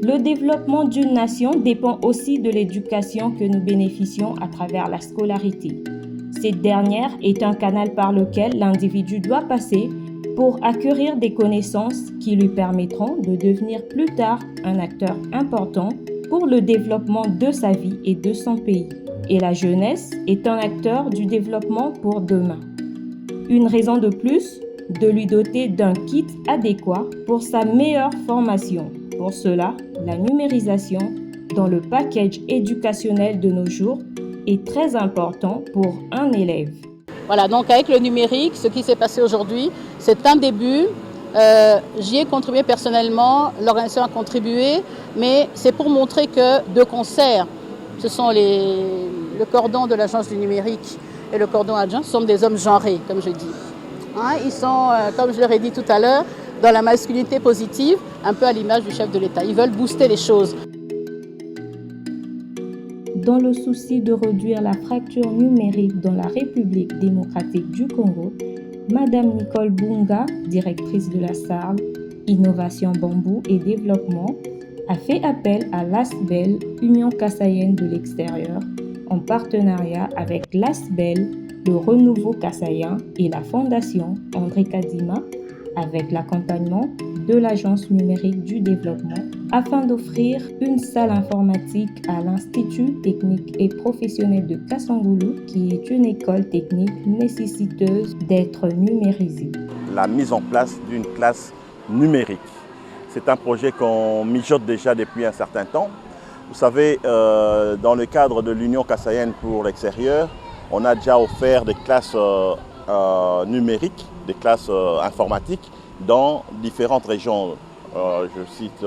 Le développement d'une nation dépend aussi de l'éducation que nous bénéficions à travers la scolarité. Cette dernière est un canal par lequel l'individu doit passer pour acquérir des connaissances qui lui permettront de devenir plus tard un acteur important pour le développement de sa vie et de son pays. Et la jeunesse est un acteur du développement pour demain. Une raison de plus de lui doter d'un kit adéquat pour sa meilleure formation. Pour cela, la numérisation dans le package éducationnel de nos jours est très important pour un élève. Voilà, donc avec le numérique, ce qui s'est passé aujourd'hui, c'est un début. J'y ai contribué personnellement, l'organisation a contribué, mais c'est pour montrer que de concert, ce sont le cordon de l'agence du numérique et le cordon adjoint sont des hommes genrés, comme je dis. Hein, ils sont, comme je leur ai dit tout à l'heure, dans la masculinité positive, un peu à l'image du chef de l'État. Ils veulent booster les choses. Dans le souci de réduire la fracture numérique dans la République démocratique du Congo, Madame Nicole Bunga, directrice de la SARL, Innovation Bambou et Développement, a fait appel à l'ASBEL, Union Kassaïenne de l'extérieur, en partenariat avec l'ASBEL, le Renouveau Kassaïen et la Fondation André Kadima, avec l'accompagnement de l'Agence numérique du développement, afin d'offrir une salle informatique à l'Institut technique et professionnel de Kassangoulou, qui est une école technique nécessiteuse d'être numérisée. La mise en place d'une classe numérique. C'est un projet qu'on mijote déjà depuis un certain temps. Vous savez, dans le cadre de l'Union kassaïenne pour l'extérieur, on a déjà offert des classes numériques, des classes informatiques dans différentes régions. Je cite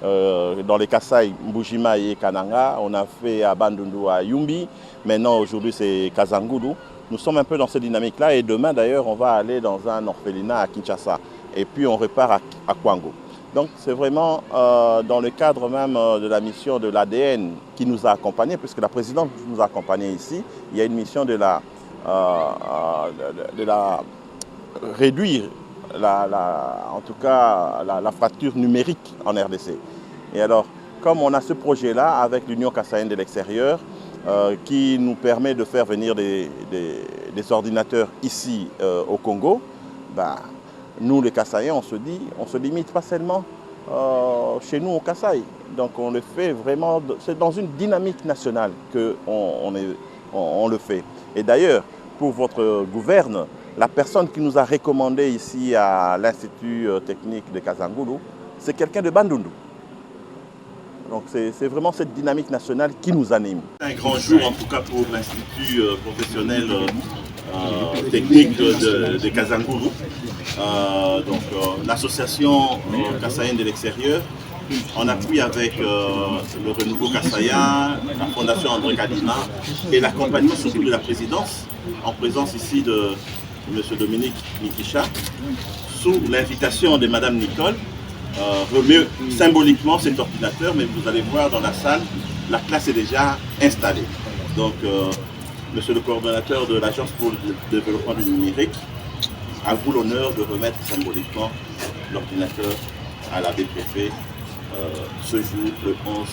dans les Kasaï, Mbujima et Kananga, on a fait à Bandundu, à Yumbi, maintenant aujourd'hui c'est Kazangoulou. Nous sommes un peu dans cette dynamique-là et demain d'ailleurs on va aller dans un orphelinat à Kinshasa et puis on repart à Kwango. Donc c'est vraiment dans le cadre même de la mission de l'ADN qui nous a accompagnés, puisque la présidente nous a accompagnés ici. Il y a une mission de réduire en tout cas la fracture numérique en RDC. Et alors, comme on a ce projet-là avec l'Union kassaïenne de l'extérieur, qui nous permet de faire venir des ordinateurs ici au Congo, bah, nous les Kassaïens, on se limite pas seulement chez nous au Kasaï. Donc on le fait vraiment, c'est dans une dynamique nationale qu'on le fait. Et d'ailleurs, pour votre gouverne, la personne qui nous a recommandé ici à l'Institut technique de Kazangoulou, c'est quelqu'un de Bandundu. Donc c'est vraiment cette dynamique nationale qui nous anime. Un grand jour en tout cas pour l'Institut professionnel technique de Kazangoulou. L'association kassaïenne de l'extérieur, en appui avec le Renouveau Kassaïen, la Fondation André Kadima et l'accompagnement surtout de la présidence, en présence ici de M. Dominique Nikisha, sous l'invitation de Mme Nicole, remet symboliquement cet ordinateur, mais vous allez voir dans la salle, la classe est déjà installée. Donc, monsieur le coordonnateur de l'Agence pour le développement du numérique, à vous l'honneur de remettre symboliquement l'ordinateur à la BPP ce jour, le 11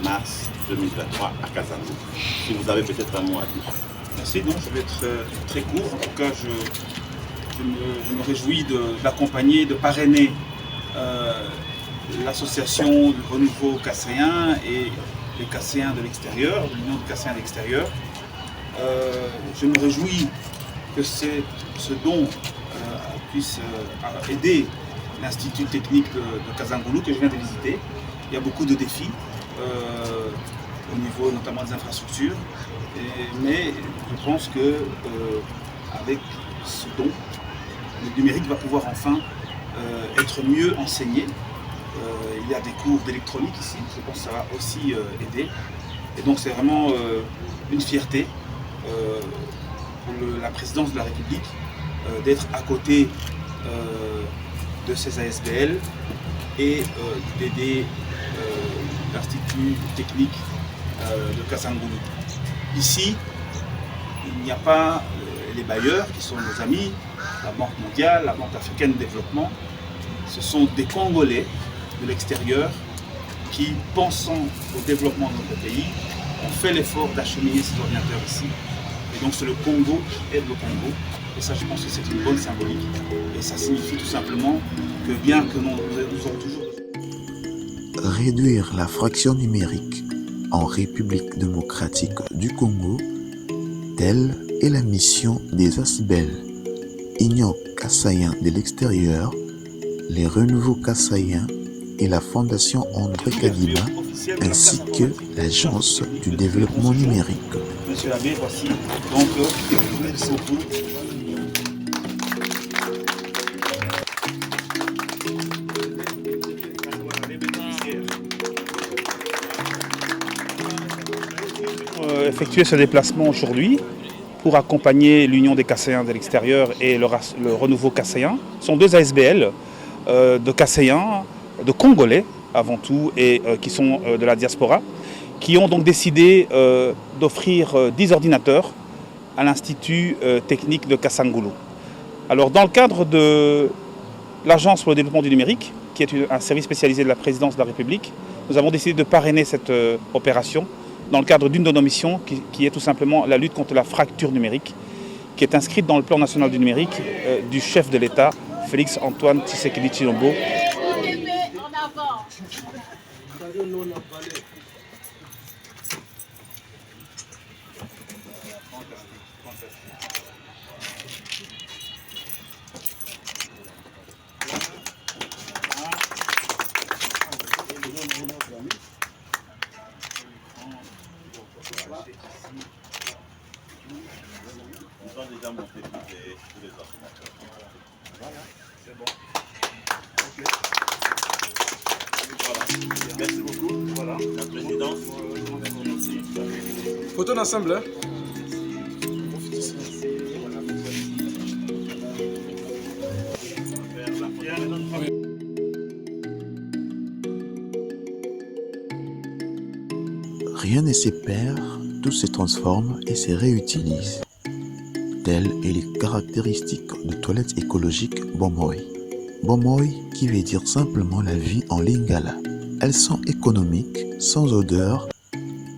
mars 2023 à Kazangoulou. Si vous avez peut-être un mot à dire. Merci, donc je vais être très court. En tout cas, je me réjouis d'accompagner, de parrainer l'association du Renouveau Kassaïen et les Kassaïens de l'extérieur, l'Union des Kassaïens de l'extérieur. Je me réjouis que ce don puisse aider l'Institut technique de Kazangoulou que je viens de visiter. Il y a beaucoup de défis au niveau notamment des infrastructures, mais je pense que avec ce don, le numérique va pouvoir enfin être mieux enseigné. Il y a des cours d'électronique ici, je pense que ça va aussi aider. Et donc c'est vraiment une fierté pour la présidence de la République d'être à côté de ces ASBL et d'aider l'Institut technique de Kazangoulou. Ici, il n'y a pas les bailleurs qui sont nos amis, la Banque mondiale, la Banque africaine de développement. Ce sont des Congolais de l'extérieur qui, pensant au développement de notre pays, ont fait l'effort d'acheminer ces ordinateurs ici. Et donc c'est le Congo qui aide le Congo. Et ça, je pense que c'est une bonne symbolique. Et ça signifie tout simplement que bien que nous aurons toujours... Réduire la fraction numérique en République démocratique du Congo, telle est la mission des ASBEL, Union Kassaïen de l'extérieur, les Renouveaux Kassaïens et la Fondation André Kadima, ainsi que l'Agence du développement numérique. Monsieur l'abbé, voici donc merci beaucoup. Effectuer ce déplacement aujourd'hui pour accompagner l'Union des Kassaïens de l'extérieur et le Renouveau Kassaïen. Ce sont deux ASBL de Kassaïens, de Congolais avant tout, et qui sont de la diaspora, qui ont donc décidé d'offrir 10 ordinateurs à l'Institut technique de Kassangoulou. Alors dans le cadre de l'Agence pour le développement du numérique, qui est un service spécialisé de la présidence de la République, nous avons décidé de parrainer cette opération dans le cadre d'une de nos missions qui est tout simplement la lutte contre la fracture numérique, qui est inscrite dans le plan national du numérique du chef de l'État, Félix Antoine Tshisekedi Tshilombo. Déjà monté tous les ordinateurs. Voilà, c'est bon. Voilà. Merci beaucoup. Voilà. La présidence. Photo d'ensemble, hein? Rien ne se perd, tout se transforme et se réutilise. Telles sont les caractéristiques de toilettes écologiques Bomoi. Bomoi qui veut dire simplement la vie en lingala. Elles sont économiques, sans odeur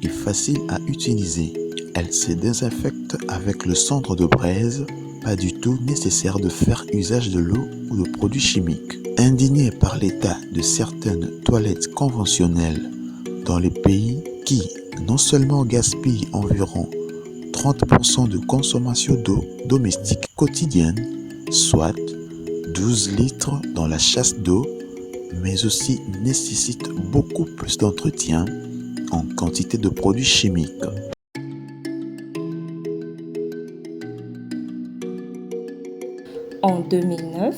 et faciles à utiliser. Elles se désinfectent avec le cendre de braise, pas du tout nécessaire de faire usage de l'eau ou de produits chimiques. Indigné par l'état de certaines toilettes conventionnelles dans les pays qui non seulement gaspillent environ 30% de consommation d'eau domestique quotidienne, soit 12 litres dans la chasse d'eau, mais aussi nécessitent beaucoup plus d'entretien en quantité de produits chimiques. En 2009,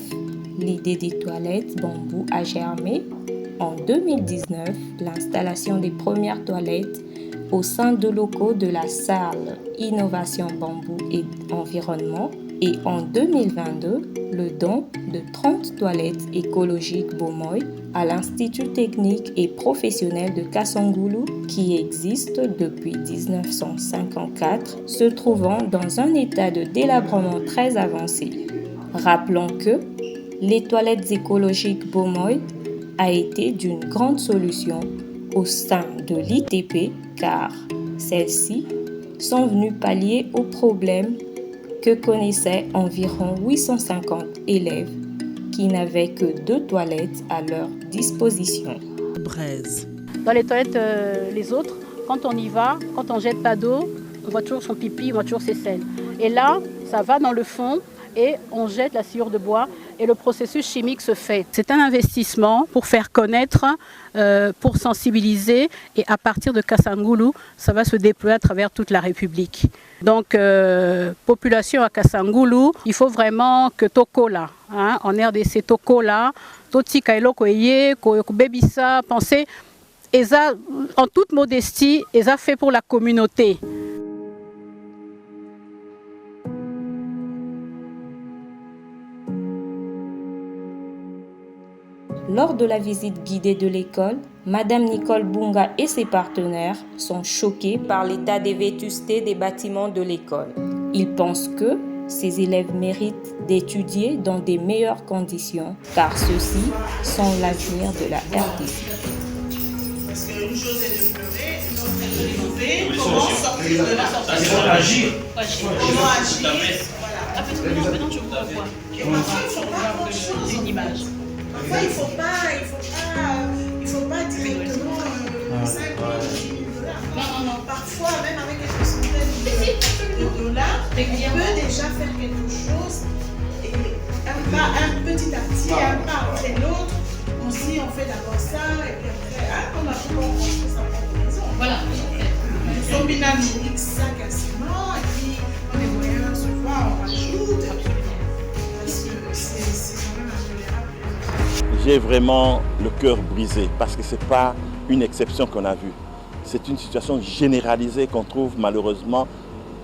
l'idée des toilettes bambou a germé. En 2019, l'installation des premières toilettes au sein de locaux de la salle Innovation Bambou et Environnement, et en 2022, le don de 30 toilettes écologiques Bomoi à l'Institut technique et professionnel de Kassangoulou, qui existe depuis 1954, se trouvant dans un état de délabrement très avancé. Rappelons que les toilettes écologiques Bomoi a été d'une grande solution au sein de l'ITP, car celles-ci sont venues pallier aux problèmes que connaissaient environ 850 élèves qui n'avaient que 2 toilettes à leur disposition. Braise. Dans les toilettes, les autres, quand on y va, quand on jette pas d'eau, on voit toujours son pipi, on voit toujours ses selles. Et là, ça va dans le fond et on jette la sciure de bois et le processus chimique se fait. C'est un investissement pour faire connaître, pour sensibiliser, et à partir de Kassangoulou, ça va se déployer à travers toute la République. Donc, population à Kassangoulou, il faut vraiment que Tokola, en RDC Tokola, Totika Eloko Eye, Bebisa, pensez, en toute modestie, ils ont fait pour la communauté. Lors de la visite guidée de l'école, Madame Nicole Bunga et ses partenaires sont choqués par l'état de vétusté des bâtiments de l'école. Ils pensent que ces élèves méritent d'étudier dans des meilleures conditions, car ceux-ci sont l'avenir de la RDC. Parce qu'une chose est de pleurer, une autre est de trouver comment sortir de là. Comment agir. Comment agir. Voilà. Maintenant, je vous revois. Et parfois, il ne faut pas grand-chose. Une image. Parfois, il ne faut pas directement 5 $. Non. Parfois, même avec quelques centaines de dollars, on peut déjà faire quelque chose. Et un petit à petit, un pas après l'autre, on se dit on fait d'abord ça, et puis après, on a toujours construit sa propre maison. Voilà. Nous sommes dynamiques, sac à ciment, et puis quand les moyens se voient, on rajoute. Parce que c'est quand même intolérable. J'ai vraiment le cœur brisé parce que ce n'est pas une exception qu'on a vue. C'est une situation généralisée qu'on trouve malheureusement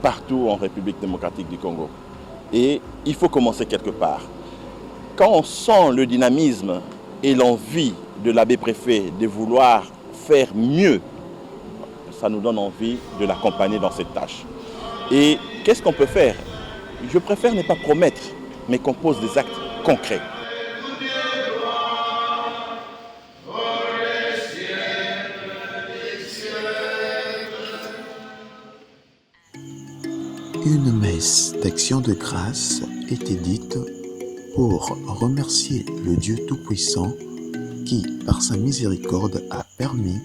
partout en République démocratique du Congo. Et il faut commencer quelque part. Quand on sent le dynamisme et l'envie de l'abbé préfet de vouloir faire mieux, ça nous donne envie de l'accompagner dans cette tâche. Et qu'est-ce qu'on peut faire? Je préfère ne pas promettre, mais qu'on pose des actes concrets. Une messe d'action de grâce était dite pour remercier le Dieu Tout-Puissant qui, par sa miséricorde, a permis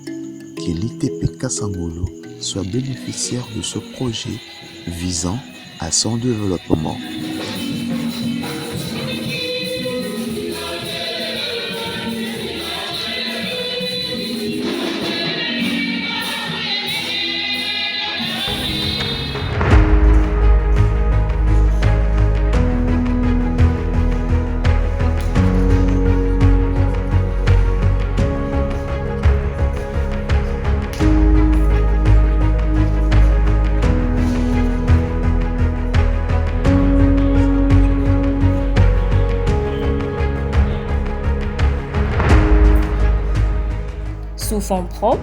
que l'ITP Kasangulu soit bénéficiaire de ce projet visant à son développement. Sous fonds propres,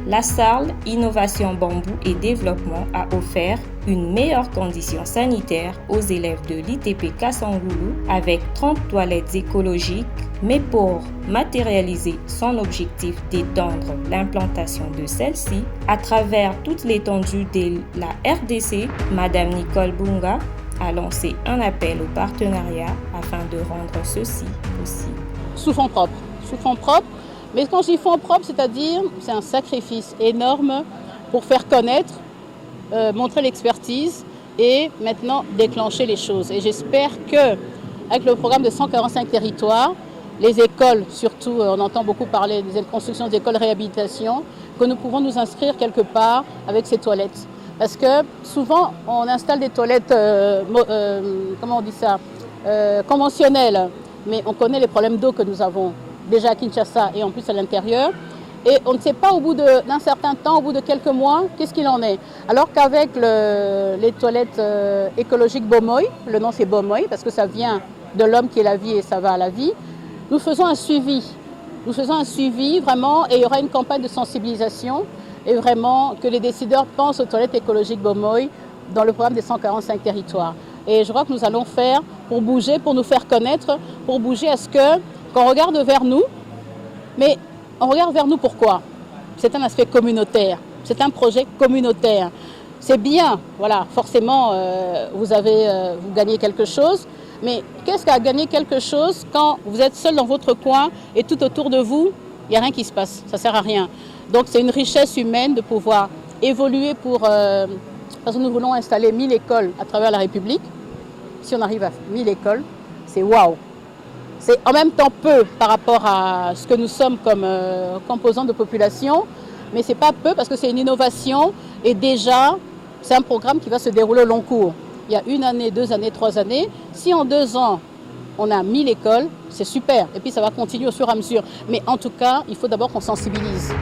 la SARL Innovation Bambou et Développement a offert une meilleure condition sanitaire aux élèves de l'ITP Kasangulu avec 30 toilettes écologiques, mais pour matérialiser son objectif d'étendre l'implantation de celle-ci à travers toute l'étendue de la RDC, Madame Nicole Bunga a lancé un appel au partenariat afin de rendre ceci possible. Sous fonds propres. Sous fonds propres. Mais quand je dis fonds propres, c'est-à-dire c'est un sacrifice énorme pour faire connaître, montrer l'expertise et maintenant déclencher les choses. Et j'espère qu'avec le programme de 145 territoires, les écoles, surtout, on entend beaucoup parler des constructions d'écoles de réhabilitation, que nous pouvons nous inscrire quelque part avec ces toilettes. Parce que souvent, on installe des toilettes, comment on dit ça, conventionnelles, mais on connaît les problèmes d'eau que nous avons déjà à Kinshasa et en plus à l'intérieur. Et on ne sait pas au bout d'un certain temps, au bout de quelques mois, qu'est-ce qu'il en est. Alors qu'avec les toilettes écologiques Bomoy, le nom c'est Bomoy parce que ça vient de l'homme qui est la vie et ça va à la vie, nous faisons un suivi. Nous faisons un suivi vraiment et il y aura une campagne de sensibilisation et vraiment que les décideurs pensent aux toilettes écologiques Bomoy dans le programme des 145 territoires. Et je crois que nous allons faire pour bouger, pour nous faire connaître, pour bouger à ce qu'on regarde vers nous, mais on regarde vers nous pourquoi? C'est un aspect communautaire, c'est un projet communautaire. C'est bien, voilà, forcément, vous gagnez quelque chose, mais qu'est-ce qu'à gagner quelque chose quand vous êtes seul dans votre coin et tout autour de vous, il n'y a rien qui se passe, ça ne sert à rien. Donc c'est une richesse humaine de pouvoir évoluer parce que nous voulons installer 1000 écoles à travers la République. Si on arrive à 1000 écoles, c'est waouh! C'est en même temps peu par rapport à ce que nous sommes comme composants de population, mais ce n'est pas peu parce que c'est une innovation et déjà, c'est un programme qui va se dérouler au long cours. Il y a 1 année, 2 années, 3 années. Si en 2 ans, on a 1000 écoles, c'est super. Et puis ça va continuer au fur et à mesure. Mais en tout cas, il faut d'abord qu'on sensibilise.